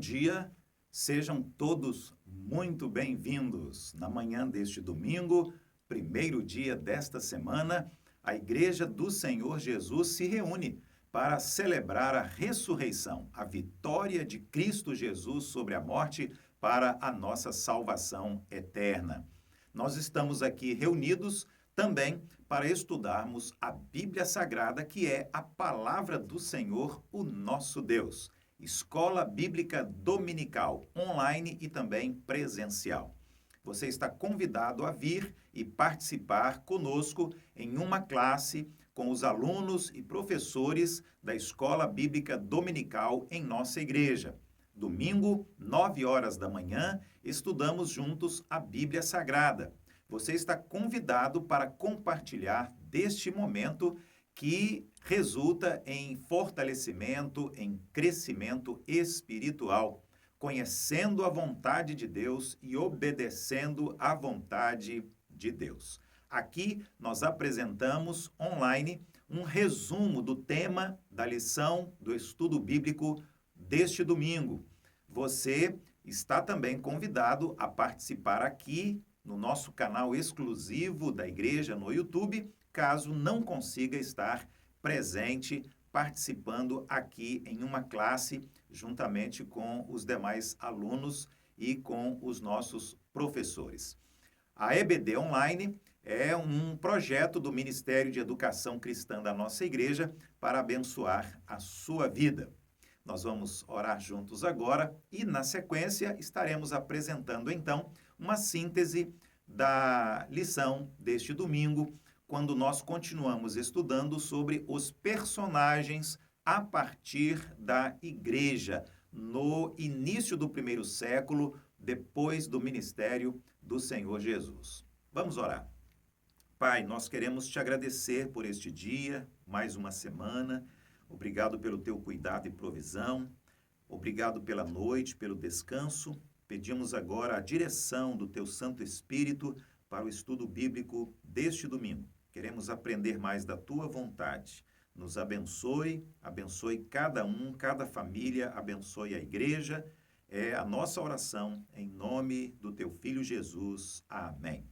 dia, sejam todos muito bem-vindos. Na manhã deste domingo, primeiro dia desta semana, a Igreja do Senhor Jesus se reúne para celebrar a ressurreição, a vitória de Cristo Jesus sobre a morte para a nossa salvação eterna. Nós estamos aqui reunidos também para estudarmos a Bíblia Sagrada, que é a palavra do Senhor, o nosso Deus. Escola Bíblica Dominical, online e também presencial. Você está convidado a vir e participar conosco em uma classe com os alunos e professores da Escola Bíblica Dominical em nossa igreja. Domingo, 9 horas da manhã, estudamos juntos a Bíblia Sagrada. Você está convidado para compartilhar deste momento que resulta em fortalecimento, em crescimento espiritual, conhecendo a vontade de Deus e obedecendo à vontade de Deus. Aqui nós apresentamos online um resumo do tema da lição do estudo bíblico deste domingo. Você está também convidado a participar aqui no nosso canal exclusivo da igreja no YouTube, caso não consiga estar presente, participando aqui em uma classe, juntamente com os demais alunos e com os nossos professores. A EBD Online é um projeto do Ministério de Educação Cristã da nossa igreja para abençoar a sua vida. Nós vamos orar juntos agora e, na sequência, estaremos apresentando, então, uma síntese da lição deste domingo, quando nós continuamos estudando sobre os personagens a partir da igreja, no início do primeiro século, depois do ministério do Senhor Jesus. Vamos orar. Pai, nós queremos te agradecer por este dia, mais uma semana. Obrigado pelo teu cuidado e provisão. Obrigado pela noite, pelo descanso. Pedimos agora a direção do teu Santo Espírito para o estudo bíblico deste domingo. Queremos aprender mais da tua vontade. Nos abençoe, abençoe cada um, cada família, abençoe a igreja. É a nossa oração em nome do teu Filho Jesus. Amém.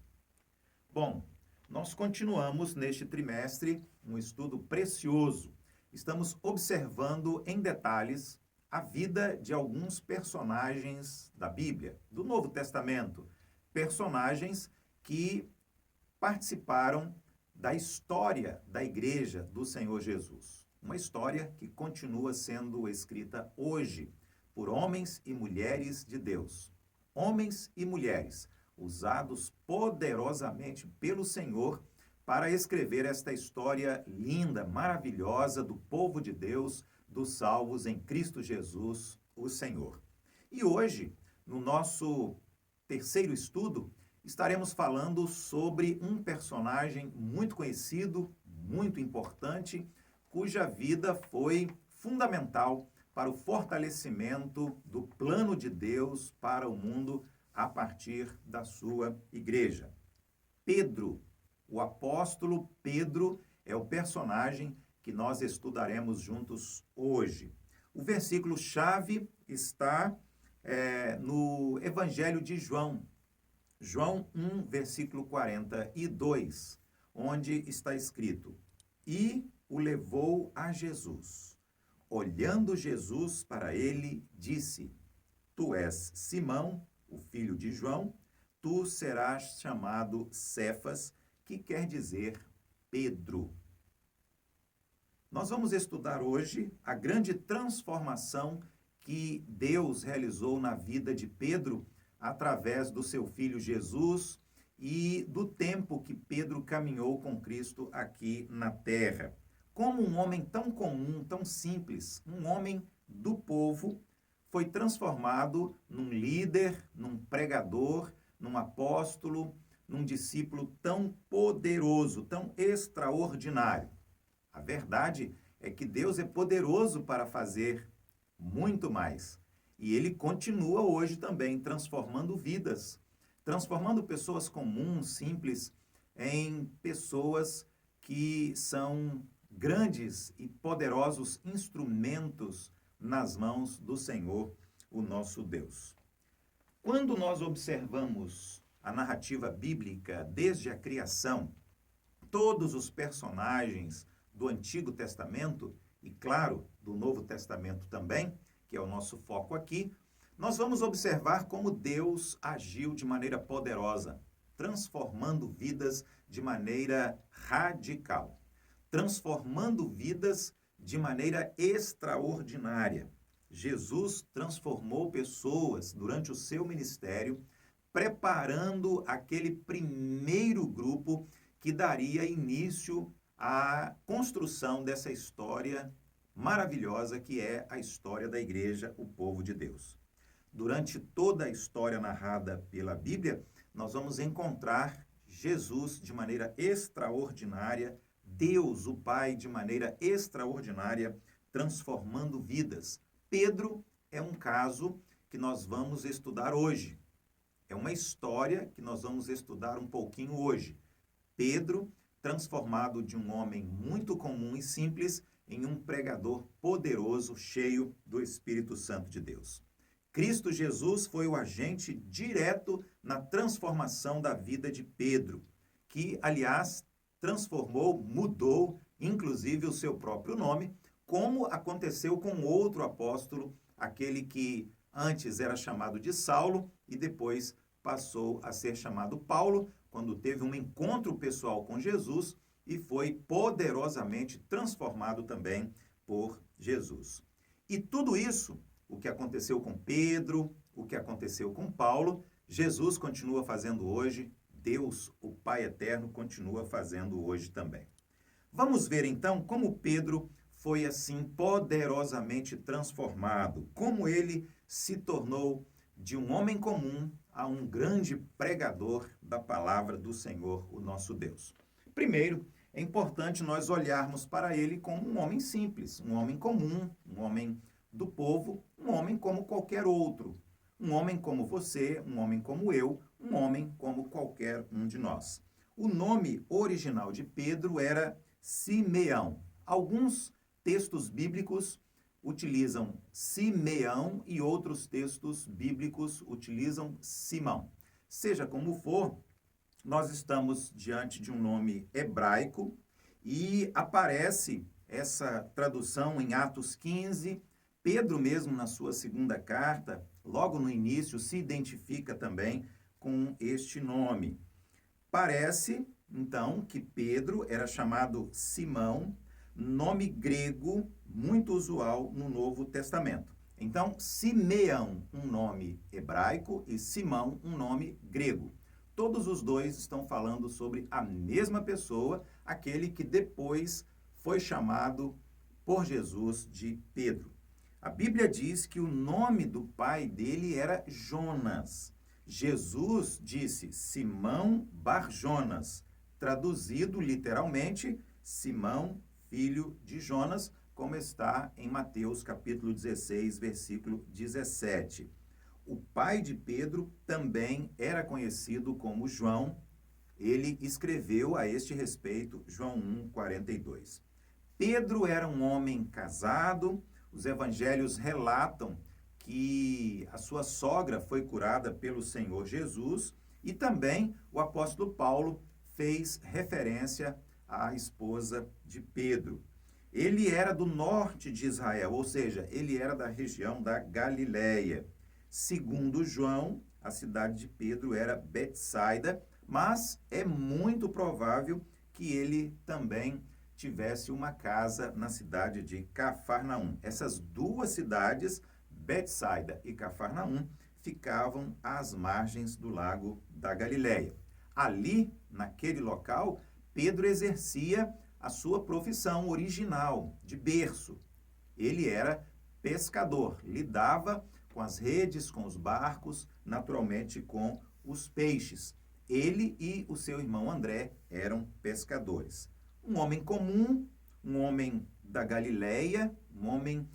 Bom, nós continuamos neste trimestre um estudo precioso. Estamos observando em detalhes a vida de alguns personagens da Bíblia, do Novo Testamento, personagens que participaram da história da Igreja do Senhor Jesus. Uma história que continua sendo escrita hoje por homens e mulheres de Deus. Homens e mulheres usados poderosamente pelo Senhor para escrever esta história linda, maravilhosa do povo de Deus, dos salvos em Cristo Jesus, o Senhor. E hoje, no nosso terceiro estudo, estaremos falando sobre um personagem muito conhecido, muito importante, cuja vida foi fundamental para o fortalecimento do plano de Deus para o mundo a partir da sua igreja. Pedro, o apóstolo Pedro, é o personagem que nós estudaremos juntos hoje. O versículo-chave está no Evangelho de João. João 1, versículo 42, onde está escrito: E o levou a Jesus. Olhando Jesus para ele, disse: Tu és Simão, o filho de João, tu serás chamado Cefas, que quer dizer Pedro. Nós vamos estudar hoje a grande transformação que Deus realizou na vida de Pedro através do seu filho Jesus e do tempo que Pedro caminhou com Cristo aqui na terra. Como um homem tão comum, tão simples, um homem do povo, foi transformado num líder, num pregador, num apóstolo, num discípulo tão poderoso, tão extraordinário. A verdade é que Deus é poderoso para fazer muito mais. E Ele continua hoje também transformando vidas, transformando pessoas comuns, simples, em pessoas que são grandes e poderosos instrumentos nas mãos do Senhor, o nosso Deus. Quando nós observamos a narrativa bíblica desde a criação, todos os personagens do Antigo Testamento e, claro, do Novo Testamento também, que é o nosso foco aqui, nós vamos observar como Deus agiu de maneira poderosa, transformando vidas de maneira radical, transformando vidas de maneira extraordinária. Jesus transformou pessoas durante o seu ministério, preparando aquele primeiro grupo que daria início à construção dessa história maravilhosa que é a história da igreja, o povo de Deus. Durante toda a história narrada pela Bíblia, nós vamos encontrar Jesus de maneira extraordinária, Deus, o Pai, de maneira extraordinária, transformando vidas. Pedro é um caso que nós vamos estudar hoje. É uma história que nós vamos estudar um pouquinho hoje. Pedro, transformado de um homem muito comum e simples em um pregador poderoso, cheio do Espírito Santo de Deus. Cristo Jesus foi o agente direto na transformação da vida de Pedro, que, aliás, transformou, mudou, inclusive o seu próprio nome, como aconteceu com outro apóstolo, aquele que antes era chamado de Saulo e depois passou a ser chamado Paulo, quando teve um encontro pessoal com Jesus e foi poderosamente transformado também por Jesus. E tudo isso, o que aconteceu com Pedro, o que aconteceu com Paulo, Jesus continua fazendo hoje, Deus, o Pai Eterno, continua fazendo hoje também. Vamos ver então como Pedro foi assim poderosamente transformado, como ele se tornou de um homem comum a um grande pregador da palavra do Senhor, o nosso Deus. Primeiro, é importante nós olharmos para ele como um homem simples, um homem comum, um homem do povo, um homem como qualquer outro, um homem como você, um homem como eu, um homem como qualquer um de nós. O nome original de Pedro era Simeão. Alguns textos bíblicos utilizam Simeão e outros textos bíblicos utilizam Simão. Seja como for, nós estamos diante de um nome hebraico e aparece essa tradução em Atos 15. Pedro mesmo, na sua segunda carta, logo no início, se identifica também com este nome. Parece, então, que Pedro era chamado Simão, nome grego muito usual no Novo Testamento. Então, Simeão, um nome hebraico, e Simão, um nome grego. Todos os dois estão falando sobre a mesma pessoa, aquele que depois foi chamado por Jesus de Pedro. A Bíblia diz que o nome do pai dele era Jonas. Jesus disse Simão Bar-Jonas, traduzido literalmente, Simão, filho de Jonas, como está em Mateus capítulo 16, versículo 17. O pai de Pedro também era conhecido como João. Ele escreveu a este respeito João 1:42. Pedro era um homem casado. Os evangelhos relatam que a sua sogra foi curada pelo Senhor Jesus e também o apóstolo Paulo fez referência à esposa de Pedro. Ele era do norte de Israel, ou seja, ele era da região da Galileia. Segundo João, a cidade de Pedro era Betsaida, mas é muito provável que ele também tivesse uma casa na cidade de Cafarnaum. Essas duas cidades, Betsaida e Cafarnaum, ficavam às margens do lago da Galileia. Ali, naquele local, Pedro exercia a sua profissão original, de berço. Ele era pescador, lidava com as redes, com os barcos, naturalmente com os peixes. Ele e o seu irmão André eram pescadores. Um homem comum, um homem da Galileia, um homem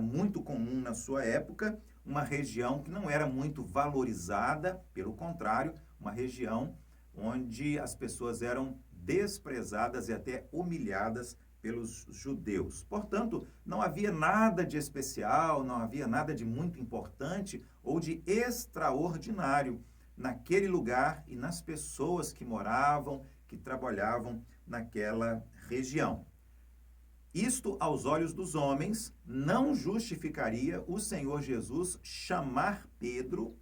muito comum na sua época, uma região que não era muito valorizada, pelo contrário, uma região onde as pessoas eram desprezadas e até humilhadas pelos judeus. Portanto, não havia nada de especial, não havia nada de muito importante ou de extraordinário naquele lugar e nas pessoas que moravam, que trabalhavam naquela região. Isto, aos olhos dos homens, não justificaria o Senhor Jesus chamar Pedro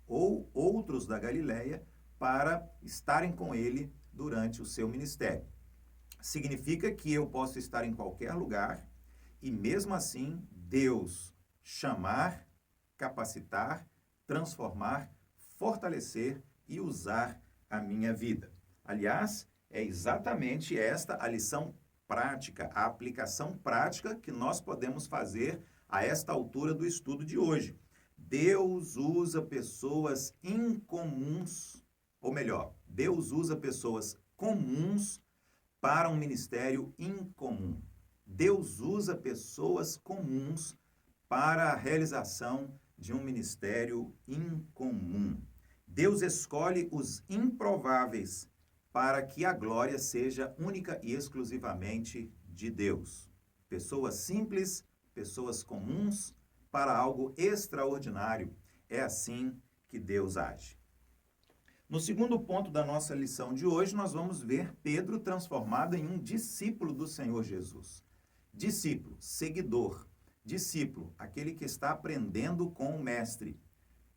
ou outros da Galileia para estarem com ele durante o seu ministério. Significa que eu posso estar em qualquer lugar e, mesmo assim, Deus chamar, capacitar, transformar, fortalecer e usar a minha vida. Aliás, é exatamente esta a lição prática, a aplicação prática que nós podemos fazer a esta altura do estudo de hoje. Deus usa pessoas incomuns, ou melhor, Deus usa pessoas comuns para um ministério incomum. Deus usa pessoas comuns para a realização de um ministério incomum. Deus escolhe os improváveis para que a glória seja única e exclusivamente de Deus. Pessoas simples, pessoas comuns, para algo extraordinário. É assim que Deus age. No segundo ponto da nossa lição de hoje, nós vamos ver Pedro transformado em um discípulo do Senhor Jesus. Discípulo, seguidor. Discípulo, aquele que está aprendendo com o mestre.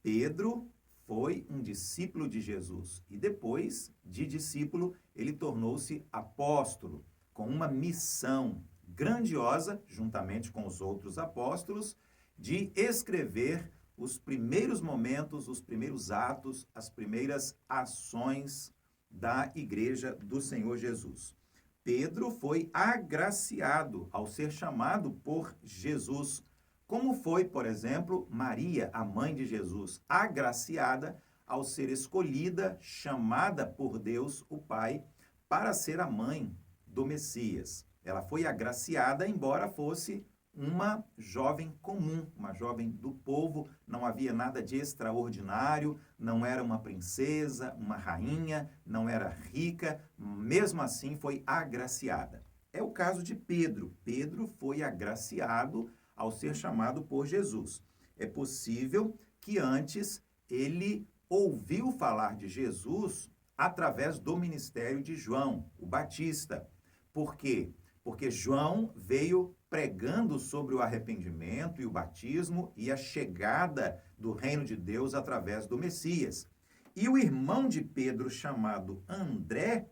Pedro foi um discípulo de Jesus e depois de discípulo, ele tornou-se apóstolo, com uma missão grandiosa, juntamente com os outros apóstolos, de escrever os primeiros momentos, os primeiros atos, as primeiras ações da Igreja do Senhor Jesus. Pedro foi agraciado ao ser chamado por Jesus, como foi, por exemplo, Maria, a mãe de Jesus, agraciada ao ser escolhida, chamada por Deus, o Pai, para ser a mãe do Messias. Ela foi agraciada, embora fosse uma jovem comum, uma jovem do povo, não havia nada de extraordinário, não era uma princesa, uma rainha, não era rica, mesmo assim foi agraciada. É o caso de Pedro. Pedro foi agraciado ao ser chamado por Jesus. É possível que antes ele ouviu falar de Jesus através do ministério de João, o Batista. Por quê? Porque João veio pregando sobre o arrependimento e o batismo e a chegada do reino de Deus através do Messias. E o irmão de Pedro, chamado André,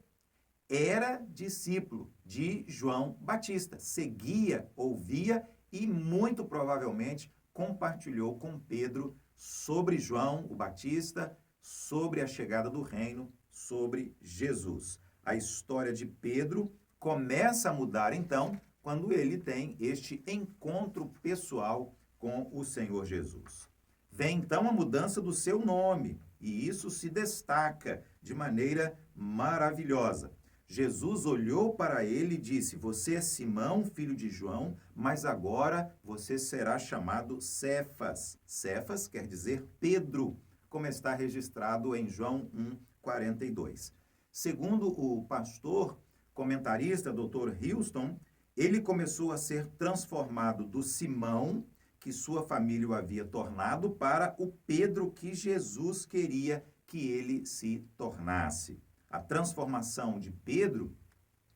era discípulo de João Batista, seguia, ouvia e muito provavelmente compartilhou com Pedro sobre João o Batista, sobre a chegada do reino, sobre Jesus. A história de Pedro começa a mudar então quando ele tem este encontro pessoal com o Senhor Jesus. Vem então a mudança do seu nome e isso se destaca de maneira maravilhosa. Jesus olhou para ele e disse: "Você é Simão, filho de João, mas agora você será chamado Cefas." Cefas quer dizer Pedro, como está registrado em João 1:42. Segundo o pastor comentarista Dr. Houston, ele começou a ser transformado do Simão, que sua família o havia tornado, para o Pedro que Jesus queria que ele se tornasse. A transformação de Pedro,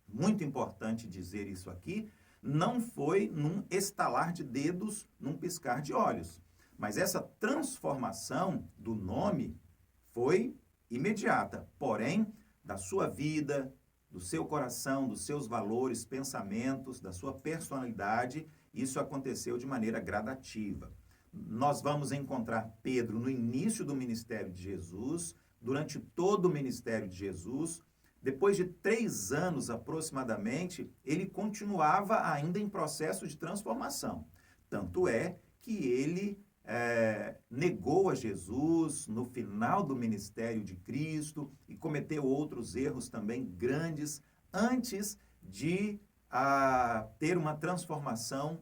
muito importante dizer isso aqui, não foi num estalar de dedos, num piscar de olhos. Mas essa transformação do nome foi imediata, porém, da sua vida, do seu coração, dos seus valores, pensamentos, da sua personalidade, isso aconteceu de maneira gradativa. Nós vamos encontrar Pedro no início do ministério de Jesus, durante todo o ministério de Jesus. Depois de 3 anos aproximadamente, ele continuava ainda em processo de transformação. Tanto é que ele negou a Jesus no final do ministério de Cristo e cometeu outros erros também grandes antes de ter uma transformação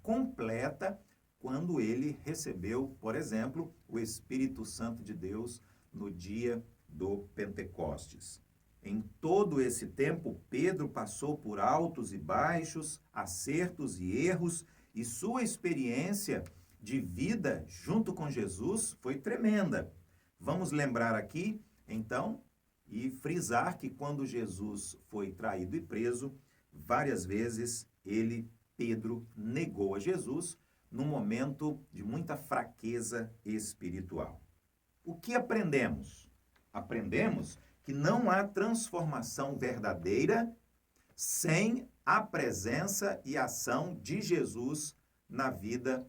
completa quando ele recebeu, por exemplo, o Espírito Santo de Deus no dia do Pentecostes. Em todo esse tempo, Pedro passou por altos e baixos, acertos e erros, e sua experiência de vida junto com Jesus foi tremenda. Vamos lembrar aqui, então, e frisar que quando Jesus foi traído e preso, várias vezes Pedro, negou a Jesus num momento de muita fraqueza espiritual. O que aprendemos? Aprendemos que não há transformação verdadeira sem a presença e ação de Jesus na vida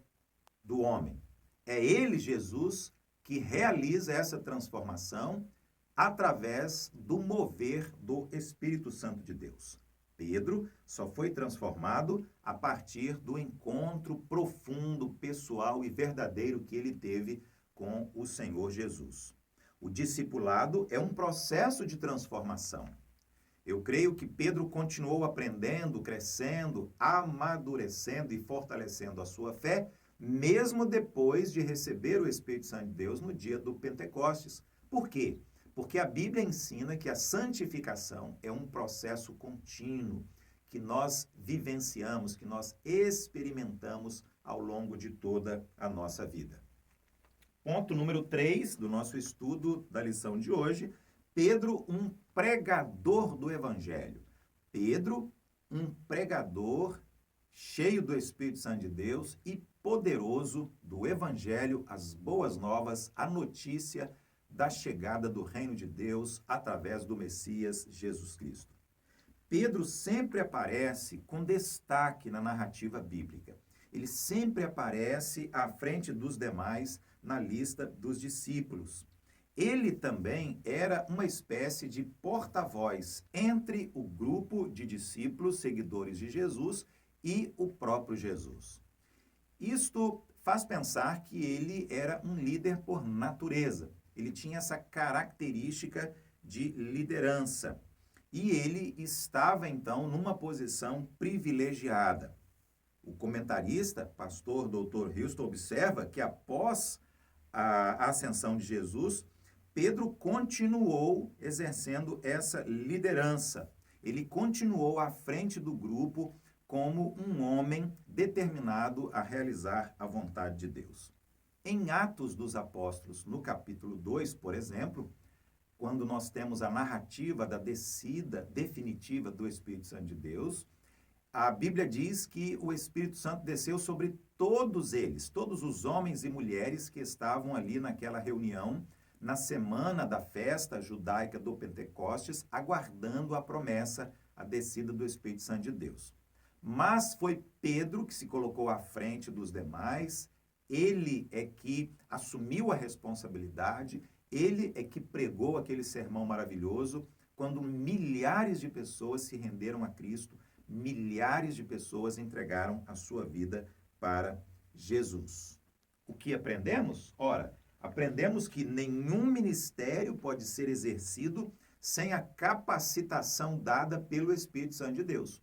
do homem. É ele, Jesus, que realiza essa transformação através do mover do Espírito Santo de Deus. Pedro só foi transformado a partir do encontro profundo, pessoal e verdadeiro que ele teve com o Senhor Jesus. O discipulado é um processo de transformação. Eu creio que Pedro continuou aprendendo, crescendo, amadurecendo e fortalecendo a sua fé, mesmo depois de receber o Espírito Santo de Deus no dia do Pentecostes. Por quê? Porque a Bíblia ensina que a santificação é um processo contínuo, que nós vivenciamos, que nós experimentamos ao longo de toda a nossa vida. Ponto número 3 do nosso estudo da lição de hoje, Pedro, um pregador do Evangelho. Pedro, um pregador cheio do Espírito Santo de Deus e poderoso do Evangelho, as boas novas, a notícia da chegada do reino de Deus através do Messias Jesus Cristo. Pedro sempre aparece com destaque na narrativa bíblica. Ele sempre aparece à frente dos demais na lista dos discípulos. Ele também era uma espécie de porta-voz entre o grupo de discípulos, seguidores de Jesus, e o próprio Jesus. Isto faz pensar que ele era um líder por natureza. Ele tinha essa característica de liderança. E ele estava, então, numa posição privilegiada. O comentarista, pastor Dr. Houston, observa que após a ascensão de Jesus, Pedro continuou exercendo essa liderança. Ele continuou à frente do grupo como um homem determinado a realizar a vontade de Deus. Em Atos dos Apóstolos, no capítulo 2, por exemplo, quando nós temos a narrativa da descida definitiva do Espírito Santo de Deus, a Bíblia diz que o Espírito Santo desceu sobre todos eles, todos os homens e mulheres que estavam ali naquela reunião, na semana da festa judaica do Pentecostes, aguardando a promessa, a descida do Espírito Santo de Deus. Mas foi Pedro que se colocou à frente dos demais, ele é que assumiu a responsabilidade, ele é que pregou aquele sermão maravilhoso, quando milhares de pessoas se renderam a Cristo, milhares de pessoas entregaram a sua vida para Jesus. O que aprendemos? Ora, aprendemos que nenhum ministério pode ser exercido sem a capacitação dada pelo Espírito Santo de Deus.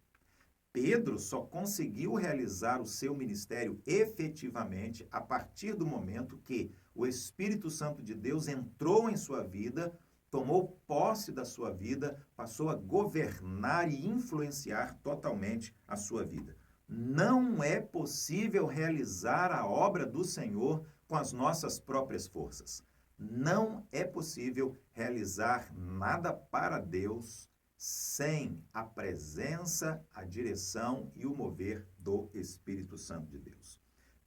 Pedro só conseguiu realizar o seu ministério efetivamente a partir do momento que o Espírito Santo de Deus entrou em sua vida, tomou posse da sua vida, passou a governar e influenciar totalmente a sua vida. Não é possível realizar a obra do Senhor com as nossas próprias forças. Não é possível realizar nada para Deus sem a presença, a direção e o mover do Espírito Santo de Deus.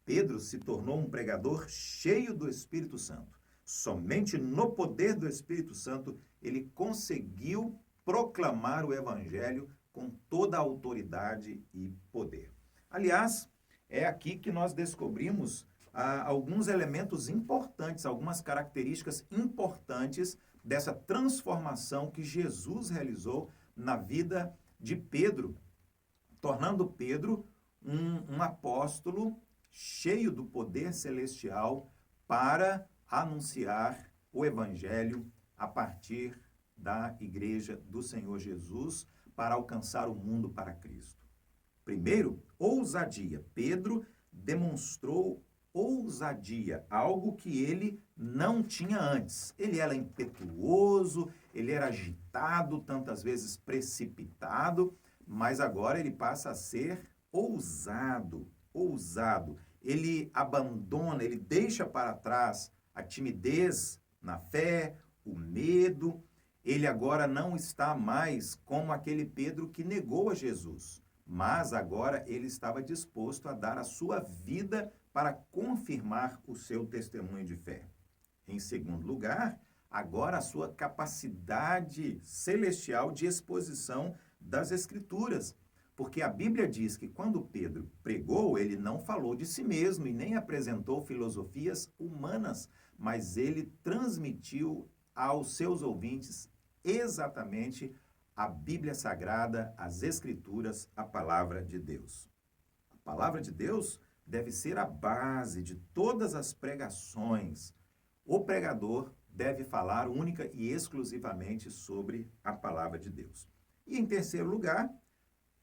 Pedro se tornou um pregador cheio do Espírito Santo. Somente no poder do Espírito Santo ele conseguiu proclamar o Evangelho com toda a autoridade e poder. Aliás, é aqui que nós descobrimos alguns elementos importantes, algumas características importantes dessa transformação que Jesus realizou na vida de Pedro, tornando Pedro um apóstolo cheio do poder celestial para anunciar o Evangelho a partir da Igreja do Senhor Jesus para alcançar o mundo para Cristo. Primeiro, ousadia. Pedro demonstrou ousadia, algo que ele não tinha antes. Ele era impetuoso, ele era agitado, tantas vezes precipitado, mas agora ele passa a ser ousado, ousado. Ele abandona, ele deixa para trás a timidez na fé, o medo. Ele agora não está mais como aquele Pedro que negou a Jesus, mas agora ele estava disposto a dar a sua vida para confirmar o seu testemunho de fé. Em segundo lugar, agora a sua capacidade celestial de exposição das Escrituras. Porque a Bíblia diz que quando Pedro pregou, ele não falou de si mesmo e nem apresentou filosofias humanas, mas ele transmitiu aos seus ouvintes exatamente a Bíblia Sagrada, as Escrituras, a Palavra de Deus. A Palavra de Deus deve ser a base de todas as pregações. O pregador deve falar única e exclusivamente sobre a Palavra de Deus. E em terceiro lugar,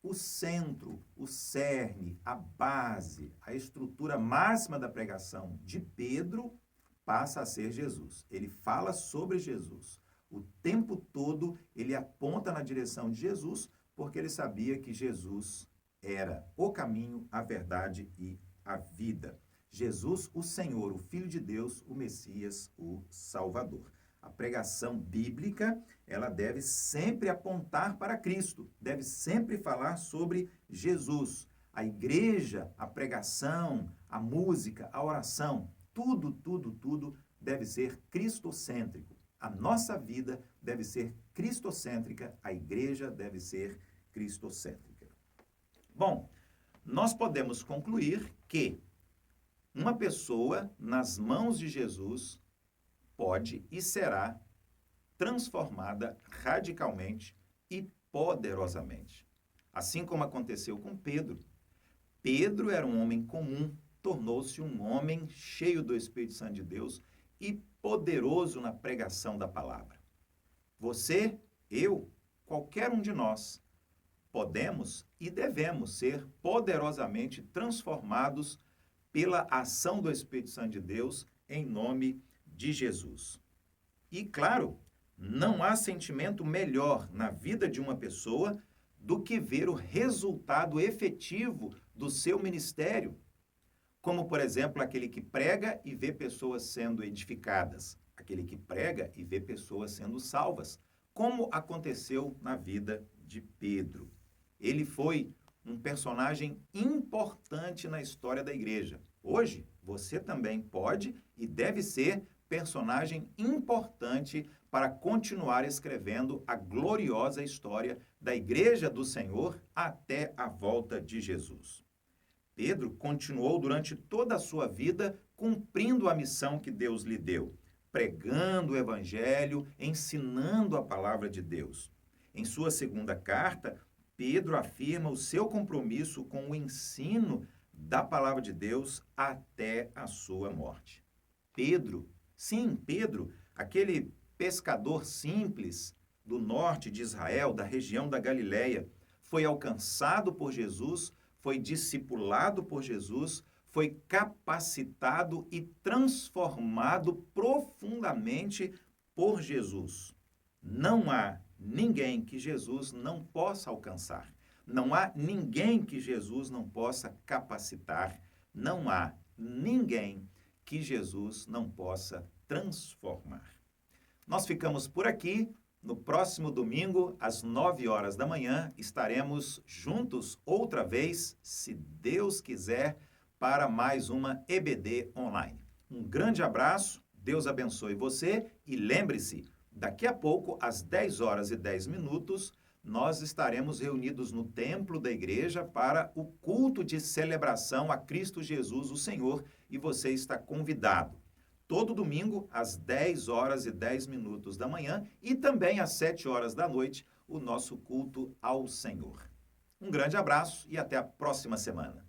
o centro, o cerne, a base, a estrutura máxima da pregação de Pedro passa a ser Jesus. Ele fala sobre Jesus. O tempo todo ele aponta na direção de Jesus, porque ele sabia que Jesus era o caminho, a verdade e a vida. Jesus, o Senhor, o Filho de Deus, o Messias, o Salvador. A pregação bíblica, ela deve sempre apontar para Cristo, deve sempre falar sobre Jesus. A igreja, a pregação, a música, a oração, tudo deve ser cristocêntrico. A nossa vida deve ser cristocêntrica, a igreja deve ser cristocêntrica. Bom, nós podemos concluir que uma pessoa nas mãos de Jesus pode e será transformada radicalmente e poderosamente. Assim como aconteceu com Pedro. Pedro era um homem comum, tornou-se um homem cheio do Espírito Santo de Deus e poderoso na pregação da palavra. Você, eu, qualquer um de nós, podemos e devemos ser poderosamente transformados pela ação do Espírito Santo de Deus em nome de Jesus. E, claro, não há sentimento melhor na vida de uma pessoa do que ver o resultado efetivo do seu ministério. Como, por exemplo, aquele que prega e vê pessoas sendo edificadas, aquele que prega e vê pessoas sendo salvas, como aconteceu na vida de Pedro. Ele foi um personagem importante na história da igreja. Hoje, você também pode e deve ser personagem importante para continuar escrevendo a gloriosa história da Igreja do Senhor até a volta de Jesus. Pedro continuou durante toda a sua vida cumprindo a missão que Deus lhe deu, pregando o Evangelho, ensinando a palavra de Deus. Em sua segunda carta, Pedro afirma o seu compromisso com o ensino da palavra de Deus até a sua morte. Pedro, aquele pescador simples do norte de Israel, da região da Galileia, foi alcançado por Jesus, foi discipulado por Jesus, foi capacitado e transformado profundamente por Jesus. Não há ninguém que Jesus não possa alcançar. Não há ninguém que Jesus não possa capacitar. Não há ninguém que Jesus não possa transformar. Nós ficamos por aqui. No próximo domingo, às 9 horas da manhã, estaremos juntos outra vez, se Deus quiser, para mais uma EBD Online. Um grande abraço, Deus abençoe você e lembre-se, daqui a pouco, às 10 horas e 10 minutos, nós estaremos reunidos no templo da igreja para o culto de celebração a Cristo Jesus, o Senhor, e você está convidado. Todo domingo, às 10 horas e 10 minutos da manhã e também às 7 horas da noite, o nosso culto ao Senhor. Um grande abraço e até a próxima semana.